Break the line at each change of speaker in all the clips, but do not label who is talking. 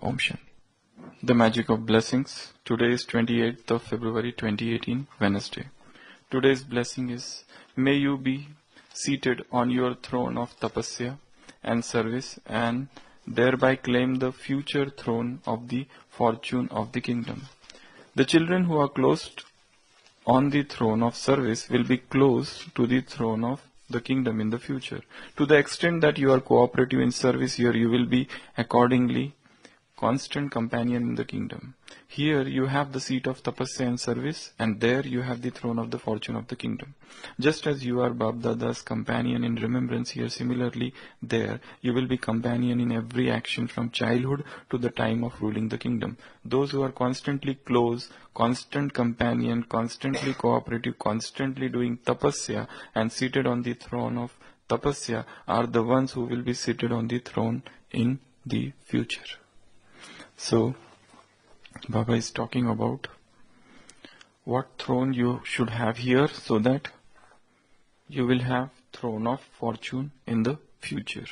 Om Shanti. The magic of blessings. Today is 28th of February 2018, Wednesday. Today's blessing is, may you be seated on your throne of tapasya and service and thereby claim the future throne of the fortune of the kingdom. The children who are closed on the throne of service will be close to the throne of the kingdom in the future. To the extent that you are cooperative in service here, you will be accordingly constant companion in the kingdom. Here you have the seat of tapasya and service, and there you have the throne of the fortune of the kingdom. Just as you are Bab Dada's companion in remembrance here, similarly there you will be companion in every action from childhood to the time of ruling the kingdom. Those who are constantly close, constant companion, constantly cooperative, constantly doing tapasya and seated on the throne of tapasya are the ones who will be seated on the throne in the future. So, Baba is talking about what throne you should have here so that you will have throne of fortune in the future.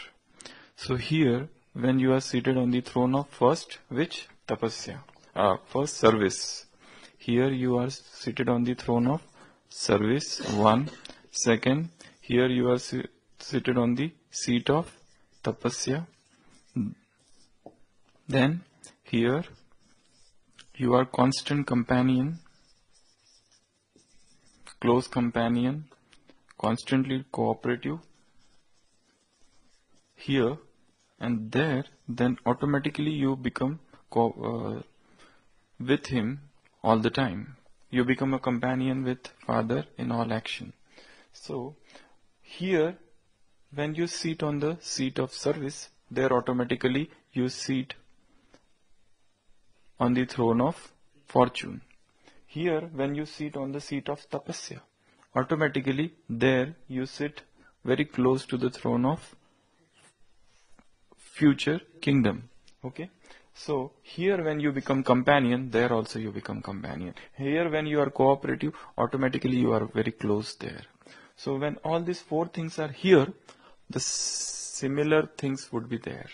So here, when you are seated on the throne of first, which? Tapasya. First, service. Here you are seated on the throne of service, one. Second, here you are seated on the seat of tapasya. Then, here, you are constant companion, close companion, constantly cooperative. Here and there, then automatically you become with him all the time. You become a companion with Father in all action. So, here, when you sit on the seat of service, there automatically you sit on the throne of fortune. Here, when you sit on the seat of tapasya, automatically there you sit very close to the throne of future kingdom. Okay? So, here when you become companion, there also you become companion. Here when you are cooperative, automatically you are very close there. So, when all these four things are here, the similar things would be there.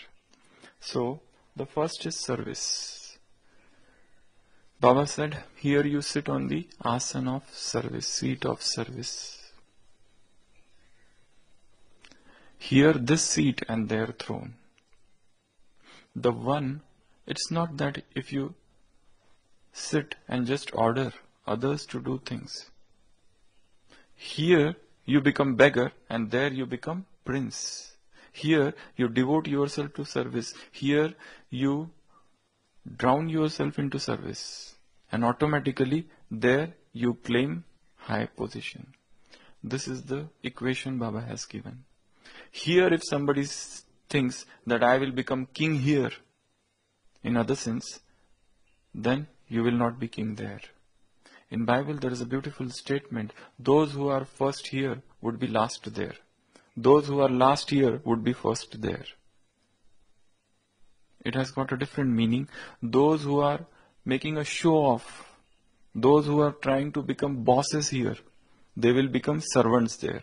So, the first is service. Baba said, here you sit on the asana of service, seat of service. Here this seat and their throne. The one, it's not that if you sit and just order others to do things. Here you become beggar and there you become prince. Here you devote yourself to service. Here you drown yourself into service. And automatically there you claim high position. This is the equation Baba has given. Here if somebody thinks that I will become king here, in other sense, then you will not be king there. In Bible there is a beautiful statement, those who are first here would be last there. Those who are last here would be first there. It has got a different meaning. Those who are making a show off, those who are trying to become bosses here, they will become servants there.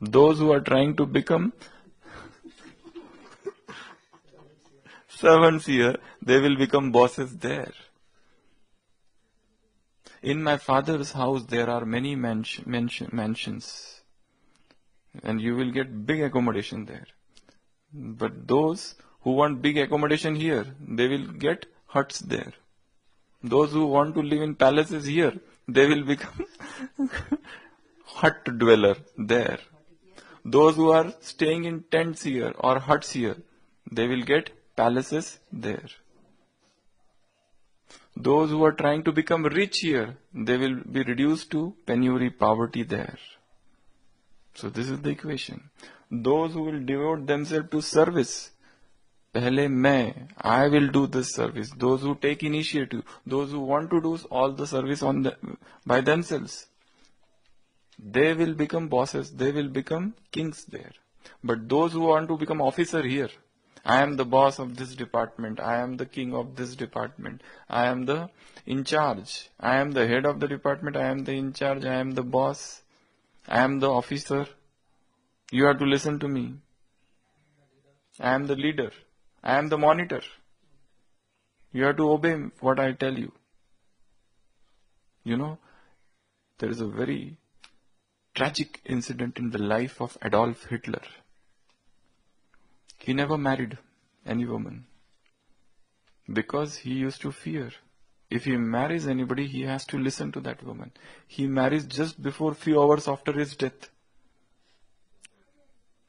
Those who are trying to become servants here, they will become bosses there. In my father's house, there are many mansions, and you will get big accommodation there. But those who want big accommodation here, they will get huts there. Those who want to live in palaces here, they will become hut dweller there. Those who are staying in tents here or huts here, they will get palaces there. Those who are trying to become rich here, they will be reduced to penury, poverty there. So this is the equation. Those who will devote themselves to service, I will do this service. Those who take initiative, those who want to do all the service by themselves, they will become bosses, they will become kings there. But those who want to become officer here, I am the boss of this department, I am the king of this department, I am the in charge, I am the head of the department, I am the in charge, I am the boss, I am the officer, you have to listen to me, I am the leader, I am the monitor. You have to obey what I tell you. You know, there is a very tragic incident in the life of Adolf Hitler. He never married any woman because he used to fear. If he marries anybody, he has to listen to that woman. He marries just before few hours after his death.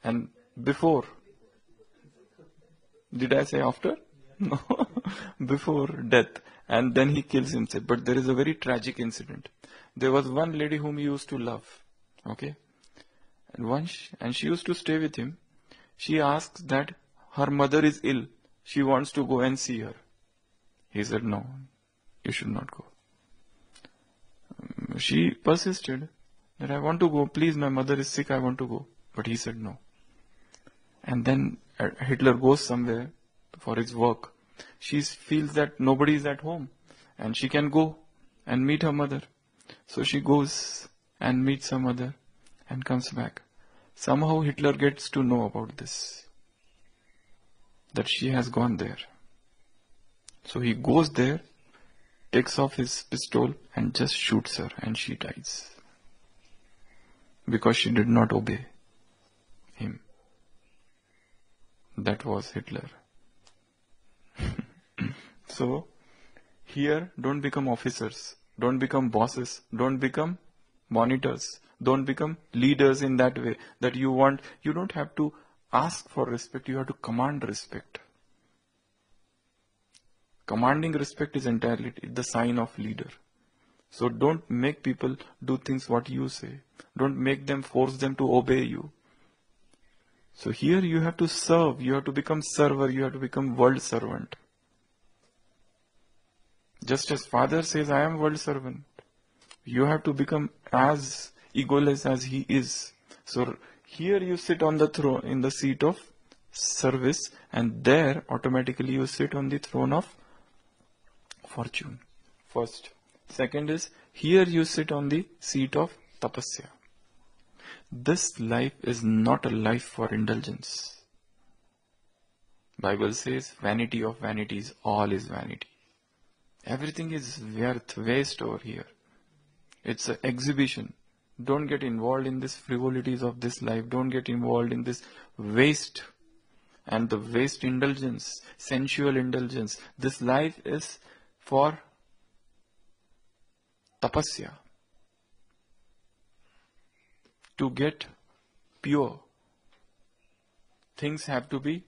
And before. Did I say after? No. Before death. And then he kills himself. But there is a very tragic incident. There was one lady whom he used to love. Okay? And she used to stay with him. She asks that her mother is ill. She wants to go and see her. He said, no, you should not go. She persisted that I want to go. Please, my mother is sick. I want to go. But he said no. And then Hitler goes somewhere for his work. She feels that nobody is at home and she can go and meet her mother. So she goes and meets her mother and comes back. Somehow Hitler gets to know about this, that she has gone there. So he goes there, takes off his pistol and just shoots her, and she dies. Because she did not obey him. That was Hitler. So, here, don't become officers, don't become bosses, don't become monitors, don't become leaders in that way that you don't have to ask for respect, you have to command respect. Commanding respect is entirely the sign of leader. So don't make people do things what you say. Don't make them, force them to obey you. So here you have to serve, you have to become server, you have to become world servant. Just as Father says, I am world servant. You have to become as egoless as he is. So here you sit on the throne, in the seat of service, and there automatically you sit on the throne of fortune. First. Second is, here you sit on the seat of tapasya. This life is not a life for indulgence. Bible says, vanity of vanities, all is vanity. Everything is worth, waste over here. It's an exhibition. Don't get involved in these frivolities of this life. Don't get involved in this waste and the waste indulgence, sensual indulgence. This life is for tapasya. To get pure, things have to be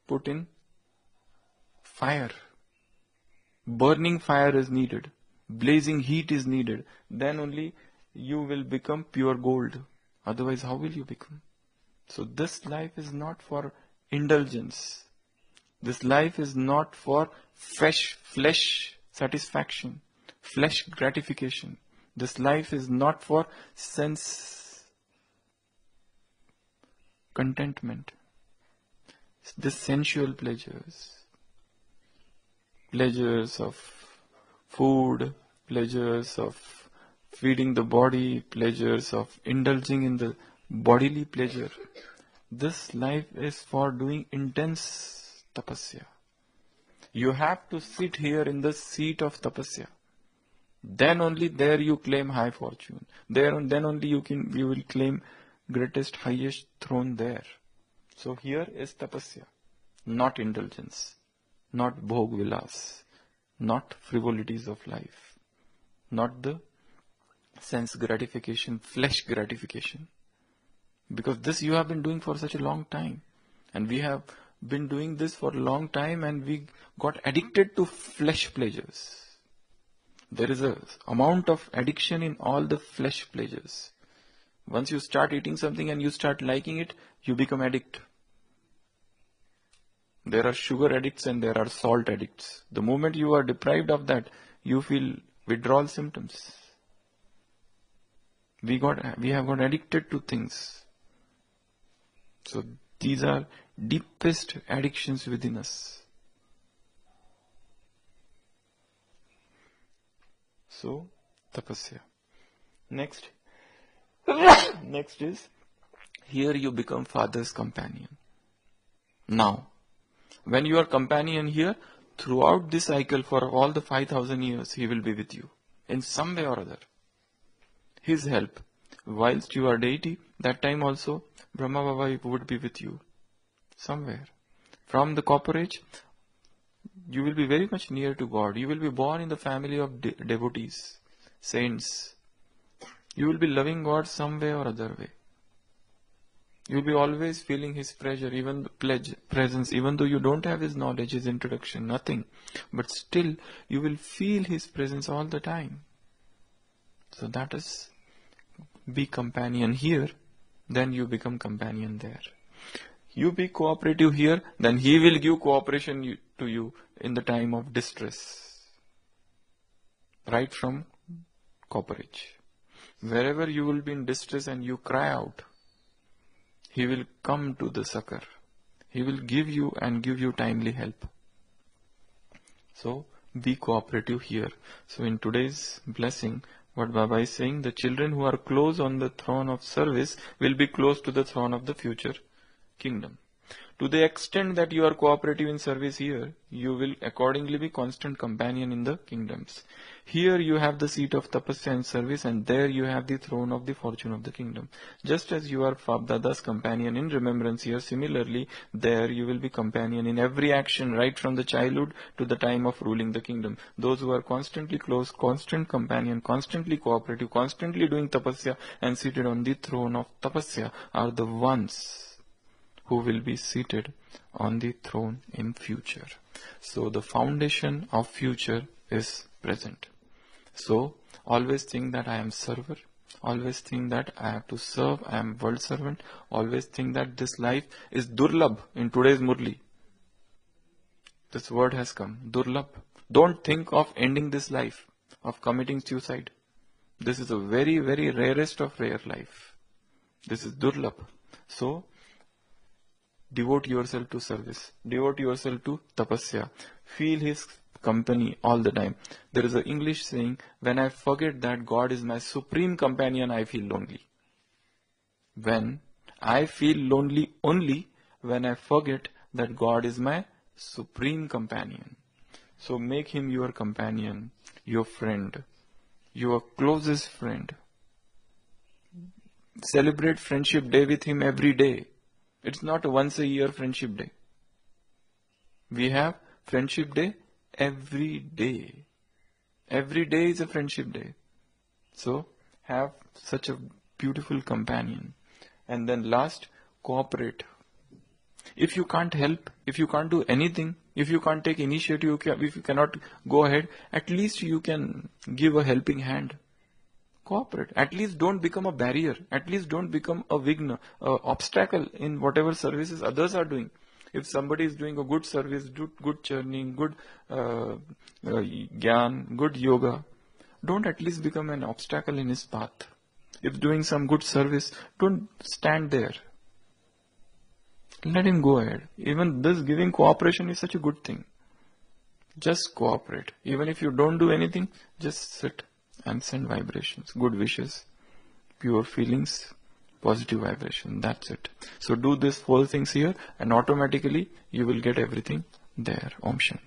put in fire. Burning fire is needed. Blazing heat is needed. Then only you will become pure gold. Otherwise, how will you become? So this life is not for indulgence. This life is not for flesh satisfaction, flesh gratification. This life is not for sense contentment. This sensual pleasures of food, pleasures of feeding the body, pleasures of indulging in the bodily pleasure. This life is for doing intense tapasya. You have to sit here in the seat of tapasya. Then only there you claim high fortune. Then only you will claim greatest, highest throne there. So here is tapasya, not indulgence, not bhog vilas, not frivolities of life, not the sense gratification, flesh gratification. Because this you have been doing for such a long time. And we have been doing this for a long time and we got addicted to flesh pleasures. There is an amount of addiction in all the flesh pleasures. Once you start eating something and you start liking it, you become addict. There are sugar addicts and there are salt addicts. The moment you are deprived of that, you feel withdrawal symptoms. We have got addicted to things. So these are deepest addictions within us. So, tapasya. Next is, here you become Father's companion. Now, when you are companion here, throughout this cycle for all the 5,000 years, he will be with you in some way or other. His help. Whilst you are deity, that time also Brahma Baba would be with you somewhere. From the copper age, you will be very much near to God. You will be born in the family of devotees, saints. You will be loving God some way or other way. You will be always feeling His pressure, even the presence, even though you don't have His knowledge, His introduction, nothing. But still, you will feel His presence all the time. So that is, be companion here, then you become companion there. You be cooperative here, then He will give cooperation to you in the time of distress. Right from copper age. Wherever you will be in distress and you cry out, He will come to the succor. He will give you and give you timely help. So, be cooperative here. So, in today's blessing, what Baba is saying, the children who are close on the throne of service will be close to the throne of the future kingdom. To the extent that you are cooperative in service here, you will accordingly be constant companion in the kingdoms. Here you have the seat of tapasya and service, and there you have the throne of the fortune of the kingdom. Just as you are Dada's companion in remembrance here, similarly, there you will be companion in every action, right from the childhood to the time of ruling the kingdom. Those who are constantly close, constant companion, constantly cooperative, constantly doing tapasya and seated on the throne of tapasya are the ones who will be seated on the throne in future. So the foundation of future is present. So always think that I am server. Always think that I have to serve. I am world servant. Always think that this life is durlabh in today's Murli. This word has come, durlabh. Don't think of ending this life, of committing suicide. This is a very, very rarest of rare life. This is durlabh. So devote yourself to service. Devote yourself to tapasya. Feel His company all the time. There is an English saying, when I forget that God is my supreme companion, I feel lonely. When I feel lonely only when I forget that God is my supreme companion. So make Him your companion, your friend, your closest friend. Celebrate Friendship Day with Him every day. It's not a once a year Friendship Day. We have Friendship Day every day. Every day is a Friendship Day. So, have such a beautiful companion. And then last, cooperate. If you can't help, if you can't do anything, if you can't take initiative, if you cannot go ahead, at least you can give a helping hand. Cooperate. At least don't become a barrier. At least don't become a vigna, obstacle in whatever services others are doing. If somebody is doing a good service, good churning, good gyan, good yoga, don't at least become an obstacle in his path. If doing some good service, don't stand there. Let him go ahead. Even this giving cooperation is such a good thing. Just cooperate. Even if you don't do anything, just sit and send vibrations, good wishes, pure feelings, positive vibration. That's it. So do these 4 things here and automatically you will get everything there. Om Shanti.